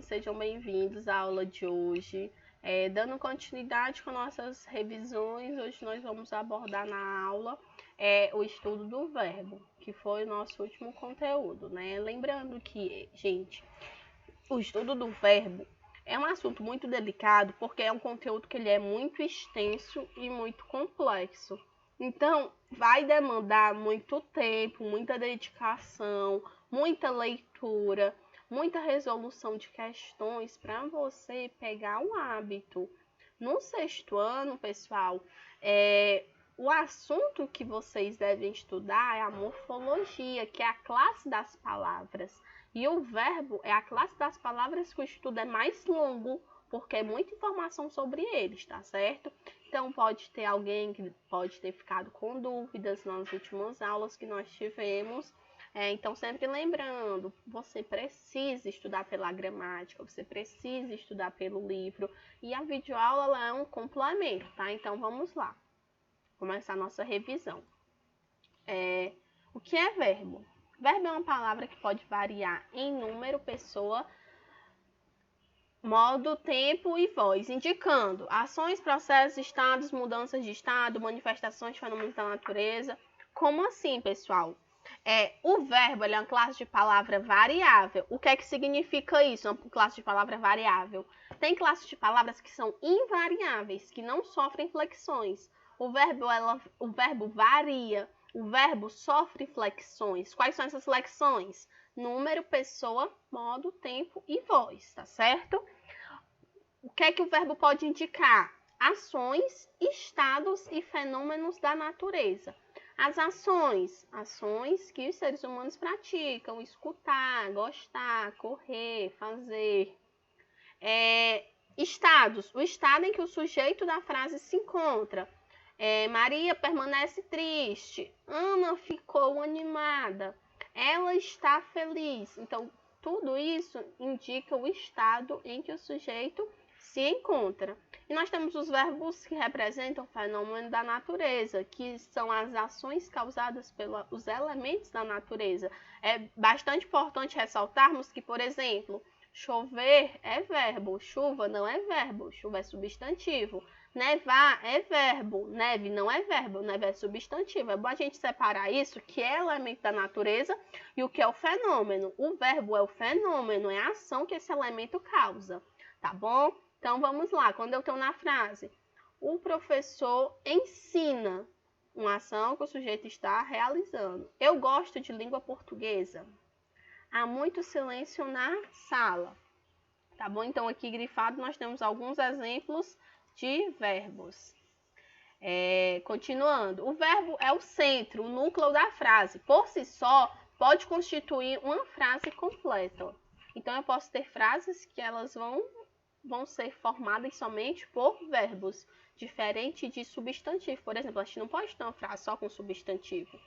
Sejam bem-vindos à aula de hoje. Dando continuidade com nossas revisões, hoje nós vamos abordar na aula o estudo do verbo, que foi o nosso último conteúdo, né? Lembrando que, gente, o estudo do verbo é um assunto muito delicado, porque é um conteúdo que ele é muito extenso e muito complexo. Então, vai demandar muito tempo, muita dedicação, muita leitura, muita resolução de questões para você pegar o hábito. No sexto ano, pessoal, o assunto que vocês devem estudar é a morfologia, que é a classe das palavras. E o verbo é a classe das palavras que o estudo é mais longo, porque é muita informação sobre eles, tá certo? Então, pode ter alguém que pode ter ficado com dúvidas nas últimas aulas que nós tivemos. Então, sempre lembrando, você precisa estudar pela gramática, você precisa estudar pelo livro. E a videoaula ela é um complemento, tá? Então, vamos lá. Começar a nossa revisão. O que é verbo? Verbo é uma palavra que pode variar em número, pessoa, modo, tempo e voz, indicando ações, processos, estados, mudanças de estado, manifestações de fenômenos da natureza. Como assim, pessoal? O verbo é uma classe de palavra variável. O que é que significa isso, uma classe de palavra variável? Tem classes de palavras que são invariáveis, que não sofrem flexões. O verbo varia, o verbo sofre flexões. Quais são essas flexões? Número, pessoa, modo, tempo e voz, tá certo? O que é que o verbo pode indicar? Ações, estados e fenômenos da natureza. As ações que os seres humanos praticam, escutar, gostar, correr, fazer. Estados, o estado em que o sujeito da frase se encontra. Maria permanece triste, Ana ficou animada, ela está feliz. Então, tudo isso indica o estado em que o sujeito se encontra. E nós temos os verbos que representam o fenômeno da natureza, que são as ações causadas pelos elementos da natureza. É bastante importante ressaltarmos que, por exemplo, chover é verbo, chuva não é verbo, chuva é substantivo. Nevar é verbo, neve não é verbo, neve é substantivo. É bom a gente separar isso, que é elemento da natureza, e o que é o fenômeno. O verbo é o fenômeno, é a ação que esse elemento causa, tá bom? Então, vamos lá. Quando eu estou na frase, o professor ensina uma ação que o sujeito está realizando. Eu gosto de língua portuguesa. Há muito silêncio na sala. Tá bom? Então, aqui grifado, nós temos alguns exemplos de verbos. Continuando. O verbo é o centro, o núcleo da frase. Por si só, pode constituir uma frase completa. Então, eu posso ter frases que elas vão ser formadas somente por verbos, diferente de substantivo. Por exemplo, a gente não pode ter uma frase só com substantivo.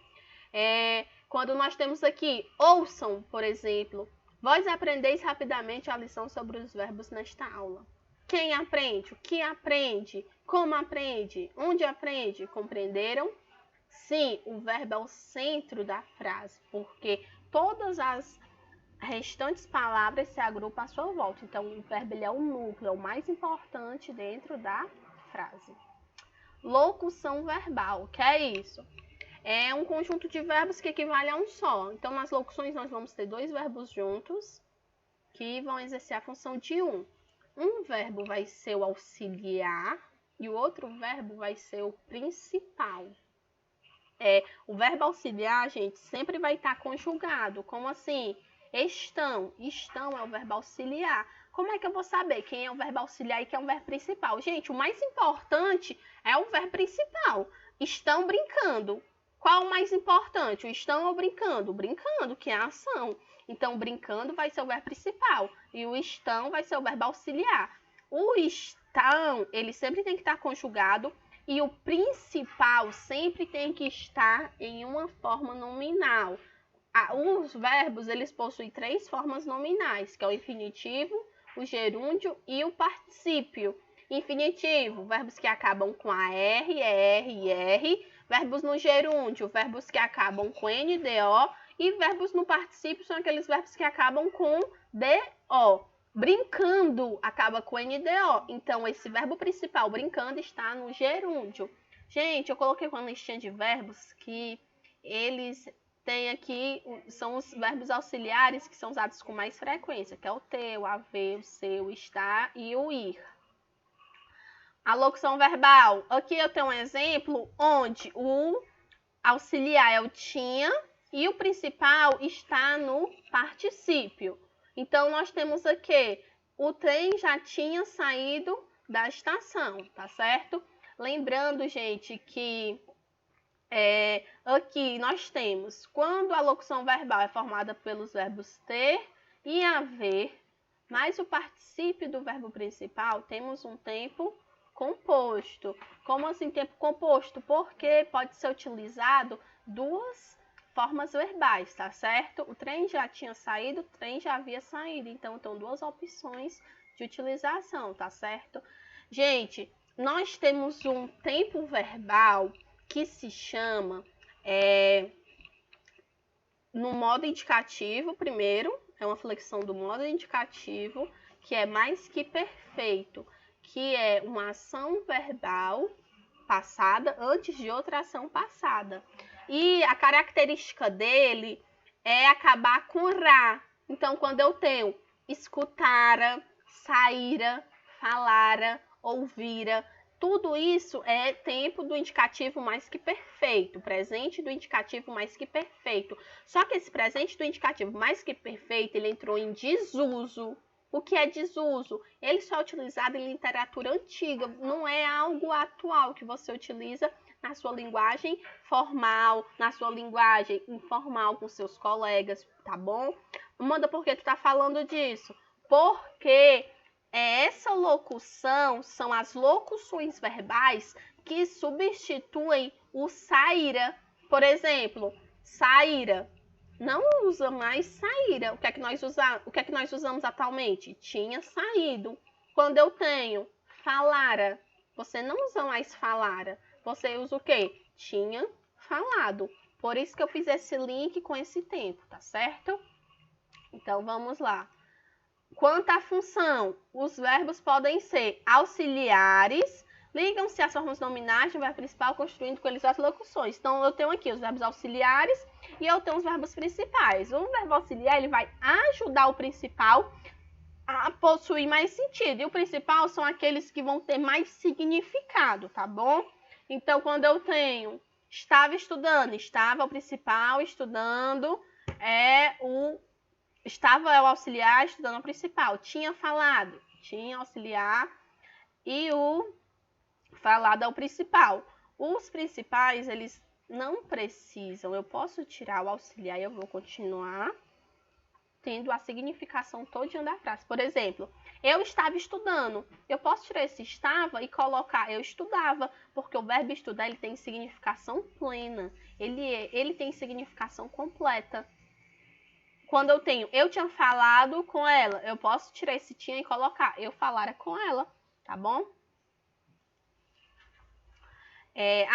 Quando nós temos aqui, ouçam, por exemplo, vós aprendeis rapidamente a lição sobre os verbos nesta aula. Quem aprende? O que aprende? Como aprende? Onde aprende? Compreenderam? Sim, o verbo é o centro da frase, porque todas as restantes palavras se agrupam à sua volta. Então, o verbo ele é o núcleo, é o mais importante dentro da frase. Locução verbal, o que é isso? É um conjunto de verbos que equivale a um só. Então, nas locuções, nós vamos ter dois verbos juntos que vão exercer a função de um. Um verbo vai ser o auxiliar e o outro verbo vai ser o principal. O verbo auxiliar, gente, sempre vai estar conjugado. Como assim? Estão. Estão é o verbo auxiliar. Como é que eu vou saber quem é o verbo auxiliar e quem é o verbo principal? Gente, o mais importante é o verbo principal. Estão brincando. Qual o mais importante? O estão ou brincando? Brincando, que é a ação. Então, brincando vai ser o verbo principal. E o estão vai ser o verbo auxiliar. O estão, ele sempre tem que estar conjugado. E o principal sempre tem que estar em uma forma nominal. Os verbos, eles possuem três formas nominais, que é o infinitivo, o gerúndio e o particípio. Infinitivo, verbos que acabam com AR, ER e R. Verbos no gerúndio, verbos que acabam com NDO. E verbos no particípio são aqueles verbos que acabam com DO. Brincando acaba com NDO. Então, esse verbo principal, brincando, está no gerúndio. Gente, eu coloquei uma listinha de verbos que eles têm aqui, são os verbos auxiliares que são usados com mais frequência, que é o ter, o haver, o ser, o estar e o ir. A locução verbal. Aqui eu tenho um exemplo onde o auxiliar é o tinha e o principal está no particípio. Então, nós temos aqui, o trem já tinha saído da estação, tá certo? Lembrando, gente, que aqui nós temos, quando a locução verbal é formada pelos verbos ter e haver, mais o particípio do verbo principal, temos um tempo composto. Como assim tempo composto? Porque pode ser utilizado duas formas verbais, tá certo? O trem já tinha saído, o trem já havia saído. Então, tem duas opções de utilização, tá certo? Gente, nós temos um tempo verbal que se chama no modo indicativo, primeiro, é uma flexão do modo indicativo, que é mais que perfeito, que é uma ação verbal passada antes de outra ação passada. E a característica dele é acabar com ra. Então, quando eu tenho escutara, saíra, falara, ouvira, tudo isso é tempo do indicativo mais que perfeito, presente do indicativo mais que perfeito. Só que esse presente do indicativo mais que perfeito, ele entrou em desuso. O que é desuso? Ele só é utilizado em literatura antiga, não é algo atual que você utiliza na sua linguagem formal, na sua linguagem informal com seus colegas, tá bom? Amanda, por que tu tá falando disso? Porque essa locução são as locuções verbais que substituem o saíra. Por exemplo, saíra. Não usa mais saíra. O que é que nós usamos atualmente? Tinha saído. Quando eu tenho falara, você não usa mais falara. Você usa o quê? Tinha falado. Por isso que eu fiz esse link com esse tempo, tá certo? Então, vamos lá. Quanto à função, os verbos podem ser auxiliares, ligam-se às formas nominais do verbo principal, construindo com eles as locuções. Então, eu tenho aqui os verbos auxiliares e eu tenho os verbos principais. O verbo auxiliar, ele vai ajudar o principal a possuir mais sentido. E o principal são aqueles que vão ter mais significado, tá bom? Então, quando eu tenho estava estudando, estava o principal, estudando estava o auxiliar, estudando o principal. Tinha falado, tinha auxiliar e o falado é o principal. Os principais, eles não precisam. Eu posso tirar o auxiliar e eu vou continuar tendo a significação todinha da frase. Por exemplo, eu estava estudando. Eu posso tirar esse estava e colocar eu estudava, porque o verbo estudar ele tem significação plena. Ele tem significação completa. Quando eu tenho eu tinha falado com ela, eu posso tirar esse tinha e colocar eu falara com ela, tá bom?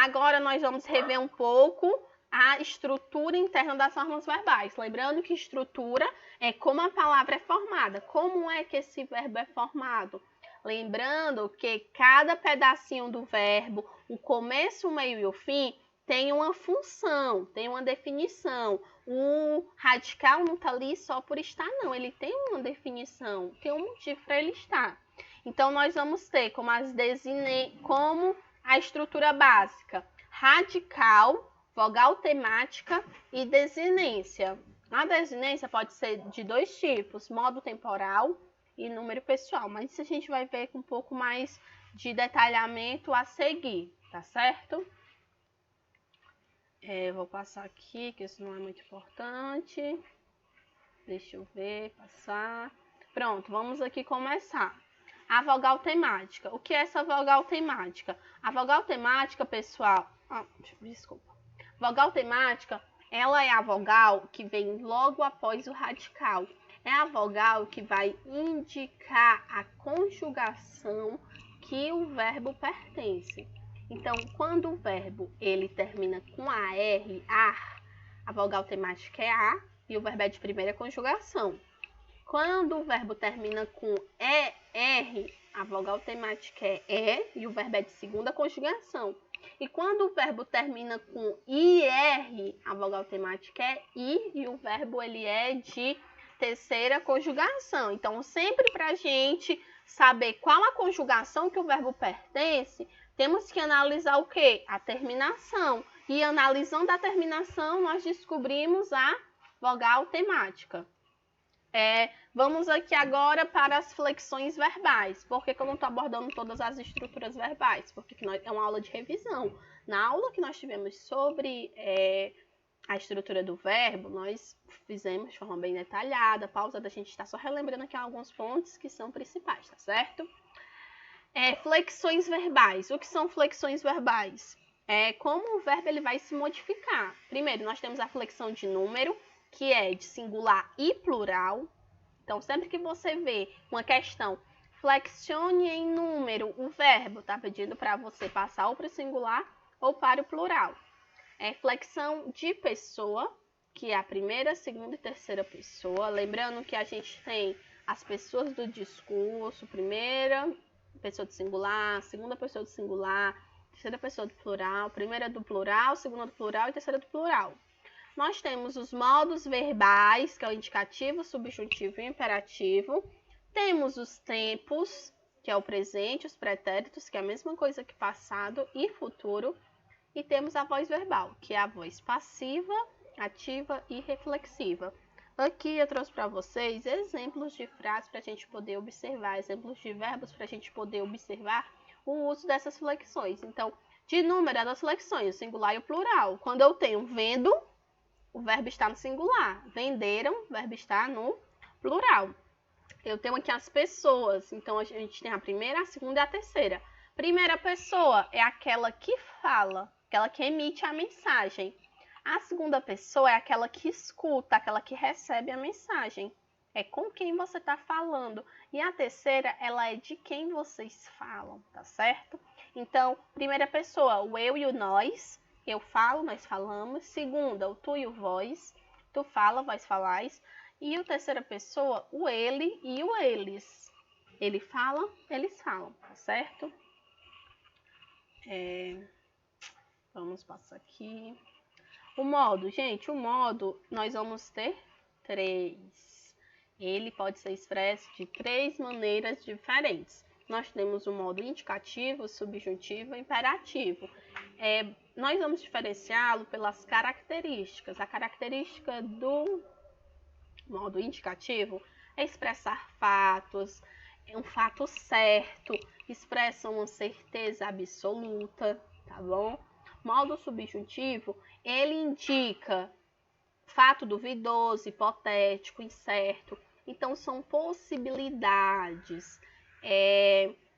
Agora nós vamos rever um pouco a estrutura interna das formas verbais. Lembrando que estrutura é como a palavra é formada. Como é que esse verbo é formado? Lembrando que cada pedacinho do verbo, o começo, o meio e o fim, tem uma função, tem uma definição. O radical não está ali só por estar, não. Ele tem uma definição, tem um motivo para ele estar. Então, nós vamos ter como a estrutura básica: radical, vogal temática e desinência. A desinência pode ser de dois tipos: modo temporal e número pessoal. Mas isso a gente vai ver com um pouco mais de detalhamento a seguir, tá certo? Vou passar aqui, que isso não é muito importante. Deixa eu ver, passar. Pronto, vamos aqui começar. A vogal temática. O que é essa vogal temática? A vogal temática, pessoal... desculpa. Vogal temática, ela é a vogal que vem logo após o radical. É a vogal que vai indicar a conjugação que o verbo pertence. Então, quando o verbo ele termina com AR, a vogal temática é A, e o verbo é de primeira conjugação. Quando o verbo termina com ER, a vogal temática é E e o verbo é de segunda conjugação. E quando o verbo termina com IR, a vogal temática é I e o verbo ele é de terceira conjugação. Então, sempre para a gente saber qual a conjugação que o verbo pertence, temos que analisar o quê? A terminação. E analisando a terminação, nós descobrimos a vogal temática. Vamos aqui agora para as flexões verbais. Por que eu não estou abordando todas as estruturas verbais? Porque é uma aula de revisão. Na aula que nós tivemos sobre a estrutura do verbo, nós fizemos de forma bem detalhada, pausada, a gente está só relembrando aqui alguns pontos que são principais, tá certo? Flexões verbais. O que são flexões verbais? Como o verbo ele vai se modificar. Primeiro, nós temos a flexão de número, que é de singular e plural. Então, sempre que você vê uma questão, flexione em número, o verbo está pedindo para você passar ou para o singular ou para o plural. Flexão de pessoa, que é a primeira, segunda e terceira pessoa. Lembrando que a gente tem as pessoas do discurso, primeira pessoa do singular, segunda pessoa do singular, terceira pessoa do plural, primeira do plural, segunda do plural e terceira do plural. Nós temos os modos verbais, que é o indicativo, subjuntivo e imperativo. Temos os tempos, que é o presente, os pretéritos, que é a mesma coisa que passado e futuro. E temos a voz verbal, que é a voz passiva, ativa e reflexiva. Aqui eu trouxe para vocês exemplos de frases para a gente poder observar, exemplos de verbos para a gente poder observar o uso dessas flexões. Então, de número das flexões, o singular e o plural. Quando eu tenho vendo, o verbo está no singular. Venderam, o verbo está no plural. Eu tenho aqui as pessoas. Então, a gente tem a primeira, a segunda e a terceira. Primeira pessoa é aquela que fala, aquela que emite a mensagem. A segunda pessoa é aquela que escuta, aquela que recebe a mensagem. É com quem você está falando. E a terceira, ela é de quem vocês falam, tá certo? Então, primeira pessoa, o eu e o nós. Eu falo, nós falamos. Segunda, o tu e o vós. Tu fala, vós falais. E a terceira pessoa, o ele e o eles. Ele fala, eles falam, tá certo? Vamos passar aqui. O modo, gente, o modo nós vamos ter 3. Ele pode ser expresso de 3 maneiras diferentes. Nós temos o modo indicativo, subjuntivo e imperativo. Nós vamos diferenciá-lo pelas características. A característica do modo indicativo é expressar fatos, um fato certo, expressa uma certeza absoluta, tá bom? Modo subjuntivo, ele indica fato duvidoso, hipotético, incerto. Então, são possibilidades,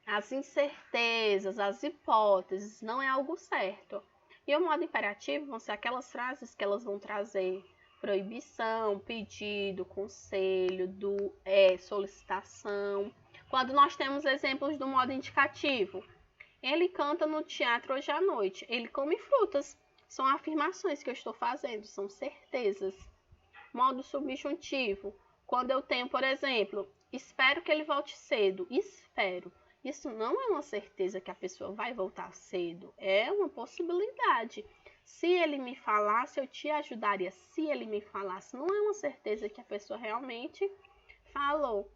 as incertezas, as hipóteses, não é algo certo. E o modo imperativo vão ser aquelas frases que elas vão trazer proibição, pedido, conselho, solicitação. Quando nós temos exemplos do modo indicativo, ele canta no teatro hoje à noite, ele come frutas. São afirmações que eu estou fazendo, são certezas. Modo subjuntivo, quando eu tenho, por exemplo, espero que ele volte cedo, espero. Isso não é uma certeza que a pessoa vai voltar cedo, é uma possibilidade. Se ele me falasse, eu te ajudaria. Se ele me falasse, não é uma certeza que a pessoa realmente falou.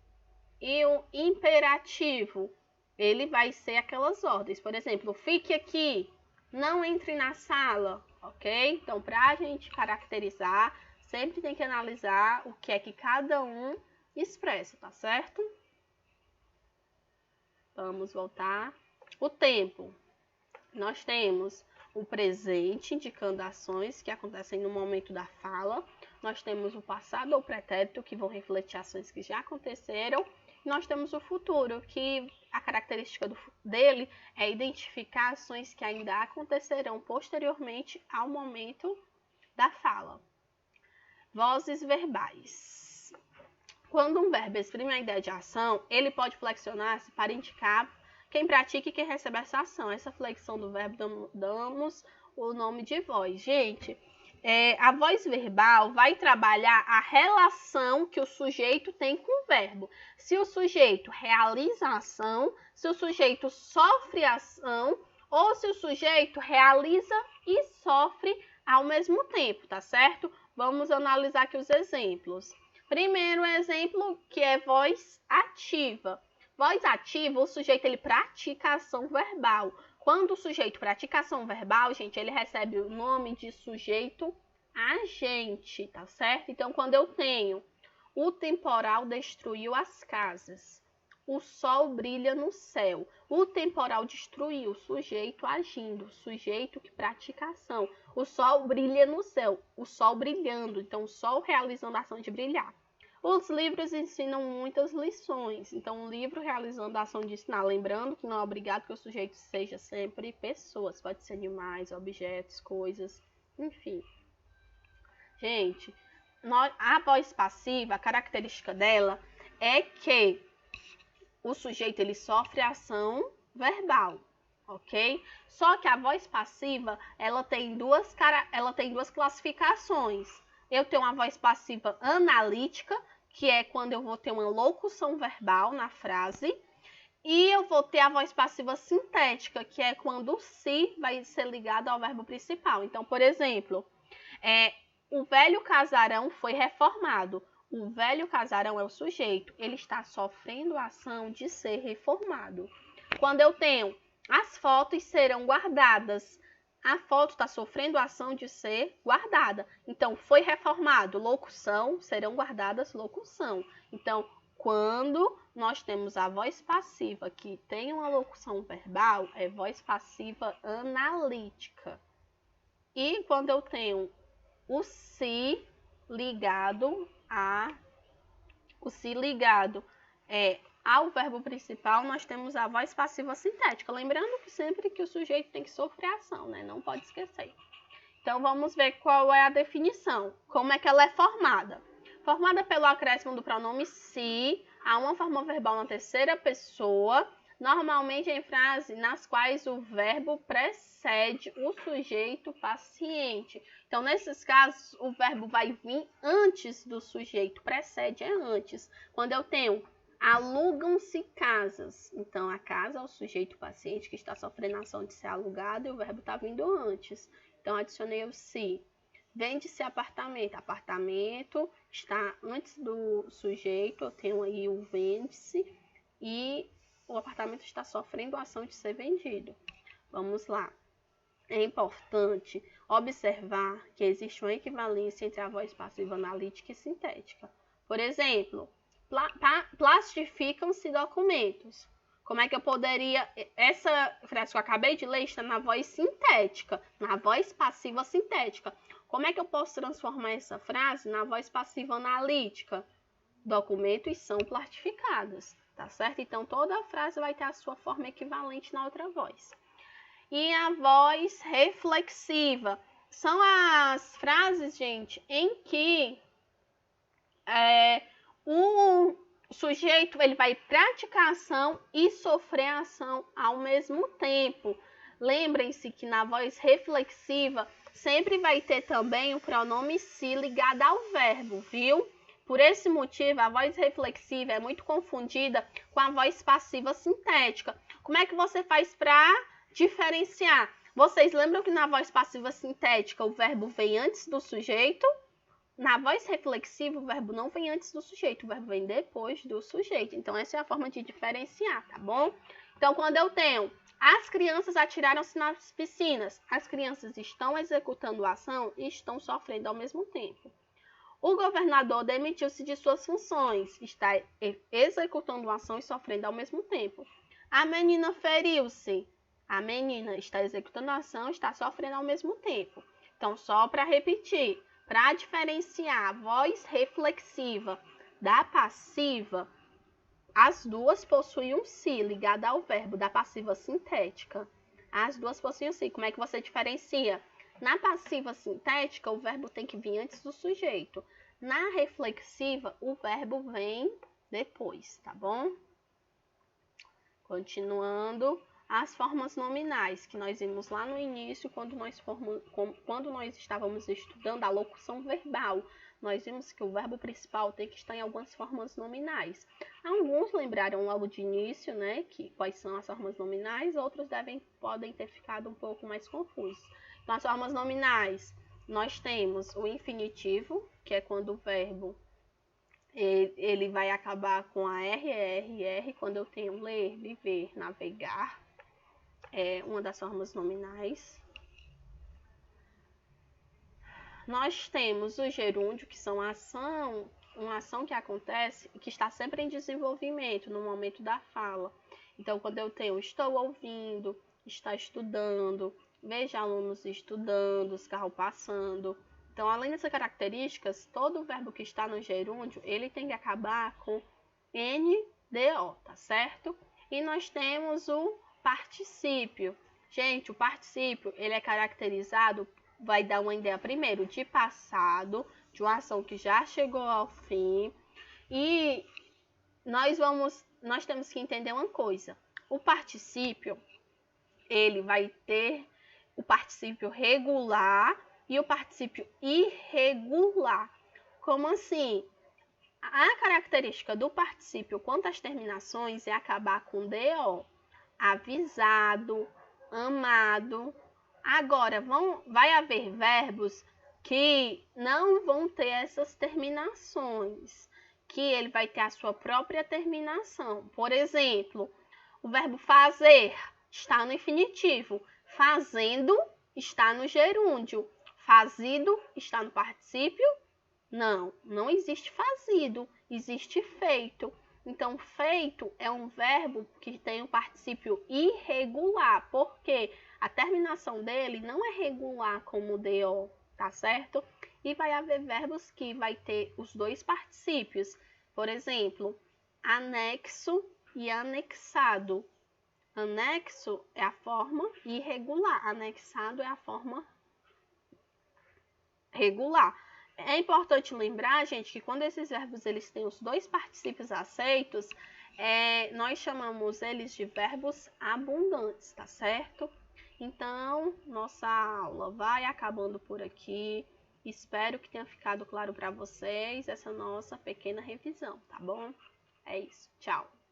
E o imperativo, ele vai ser aquelas ordens. Por exemplo, fique aqui, não entre na sala, ok? Então, para a gente caracterizar, sempre tem que analisar o que é que cada um expressa, tá certo? Vamos voltar. O tempo. Nós temos o presente, indicando ações que acontecem no momento da fala. Nós temos o passado ou pretérito, que vão refletir ações que já aconteceram. E nós temos o futuro, que a característica dele é identificar ações que ainda acontecerão posteriormente ao momento da fala. Vozes verbais. Quando um verbo exprime a ideia de ação, ele pode flexionar-se para indicar quem pratica e quem recebe essa ação. Essa flexão do verbo damos o nome de voz. Gente, a voz verbal vai trabalhar a relação que o sujeito tem com o verbo. Se o sujeito realiza a ação, se o sujeito sofre a ação, ou se o sujeito realiza e sofre ao mesmo tempo, tá certo? Vamos analisar aqui os exemplos. Primeiro exemplo, que é voz ativa. Voz ativa, o sujeito ele pratica a ação verbal. Quando o sujeito pratica ação verbal, gente, ele recebe o nome de sujeito agente, tá certo? Então, quando eu tenho o temporal destruiu as casas, o sol brilha no céu. O temporal destruiu, o sujeito agindo, o sujeito que pratica a ação. O sol brilha no céu, o sol brilhando, então o sol realizando a ação de brilhar. Os livros ensinam muitas lições, então o livro realizando a ação de ensinar, lembrando que não é obrigado que o sujeito seja sempre pessoas, pode ser animais, objetos, coisas, enfim. Gente, a voz passiva, a característica dela é que o sujeito ele sofre ação verbal, ok? Só que a voz passiva, ela tem duas classificações. Eu tenho uma voz passiva analítica, que é quando eu vou ter uma locução verbal na frase, e eu vou ter a voz passiva sintética, que é quando o se vai ser ligado ao verbo principal. Então, por exemplo, o velho casarão foi reformado. O velho casarão é o sujeito, ele está sofrendo a ação de ser reformado. Quando eu tenho as fotos serão guardadas, a foto está sofrendo a ação de ser guardada. Então, foi reformado, locução, serão guardadas, locução. Então, quando nós temos a voz passiva que tem uma locução verbal, é voz passiva analítica. E quando eu tenho o se ligado ao verbo principal, nós temos a voz passiva sintética. Lembrando que sempre que o sujeito tem que sofrer ação, né? Não pode esquecer. Então, vamos ver qual é a definição. Como é que ela é formada? Formada pelo acréscimo do pronome se a uma forma verbal na terceira pessoa, normalmente em frases nas quais o verbo precede o sujeito paciente. Então, nesses casos, o verbo vai vir antes do sujeito, precede é antes. Quando eu tenho alugam-se casas, então a casa é o sujeito paciente que está sofrendo a ação de ser alugado e o verbo está vindo antes. Então, adicionei o se. Vende-se apartamento. Apartamento está antes do sujeito, eu tenho aí o vende-se e o apartamento está sofrendo a ação de ser vendido. Vamos lá. É importante observar que existe uma equivalência entre a voz passiva analítica e sintética. Por exemplo, plastificam-se documentos. Como é que eu poderia... Essa frase que eu acabei de ler está na voz sintética, na voz passiva sintética. Como é que eu posso transformar essa frase na voz passiva analítica? Documentos são plastificados, tá certo? Então, toda a frase vai ter a sua forma equivalente na outra voz. E a voz reflexiva. São as frases, gente, em que o sujeito ele vai praticar a ação e sofrer a ação ao mesmo tempo. Lembrem-se que na voz reflexiva sempre vai ter também o pronome se ligado ao verbo, viu? Por esse motivo, a voz reflexiva é muito confundida com a voz passiva sintética. Como é que você faz para diferenciar? Vocês lembram que na voz passiva sintética o verbo vem antes do sujeito? Na voz reflexiva, o verbo não vem antes do sujeito, o verbo vem depois do sujeito. Então, essa é a forma de diferenciar, tá bom? Então, quando eu tenho as crianças atiraram-se nas piscinas, as crianças estão executando a ação e estão sofrendo ao mesmo tempo. O governador demitiu-se de suas funções, está executando a ação e sofrendo ao mesmo tempo. A menina feriu-se, a menina está executando a ação e está sofrendo ao mesmo tempo. Então, só para repetir, para diferenciar a voz reflexiva da passiva, as duas possuem um se ligado ao verbo da passiva sintética. As duas possuem um se. Como é que você diferencia? Na passiva sintética, o verbo tem que vir antes do sujeito. Na reflexiva, o verbo vem depois, tá bom? Continuando, as formas nominais, que nós vimos lá no início, quando nós estávamos estudando a locução verbal. Nós vimos que o verbo principal tem que estar em algumas formas nominais. Alguns lembraram logo de início, né, quais são as formas nominais, outros podem ter ficado um pouco mais confusos. Então, as formas nominais, nós temos o infinitivo, que é quando o verbo ele vai acabar com a RR, quando eu tenho ler, viver, navegar. É uma das formas nominais. Nós temos o gerúndio, que são uma ação que acontece e que está sempre em desenvolvimento no momento da fala. Então, quando eu tenho estou ouvindo, está estudando, vejo alunos estudando, os carros passando. Então, além dessas características, todo verbo que está no gerúndio, ele tem que acabar com NDO, tá certo? E nós temos o particípio. Gente, o particípio, ele é caracterizado, vai dar uma ideia primeiro de passado, de uma ação que já chegou ao fim. E nós temos que entender uma coisa. O particípio, ele vai ter o particípio regular e o particípio irregular. Como assim? A característica do particípio quanto às terminações é acabar com DO. Avisado, amado. Agora, vai haver verbos que não vão ter essas terminações, que ele vai ter a sua própria terminação. Por exemplo, o verbo fazer está no infinitivo, fazendo está no gerúndio, fazido está no particípio. Não existe fazido, existe feito. Então, feito é um verbo que tem um particípio irregular, porque a terminação dele não é regular como o DO, tá certo? E vai haver verbos que vai ter os dois particípios. Por exemplo, anexo e anexado. Anexo é a forma irregular, anexado é a forma regular. É importante lembrar, gente, que quando esses verbos eles têm os dois particípios aceitos, nós chamamos eles de verbos abundantes, tá certo? Então, nossa aula vai acabando por aqui. Espero que tenha ficado claro para vocês essa nossa pequena revisão, tá bom? É isso. Tchau!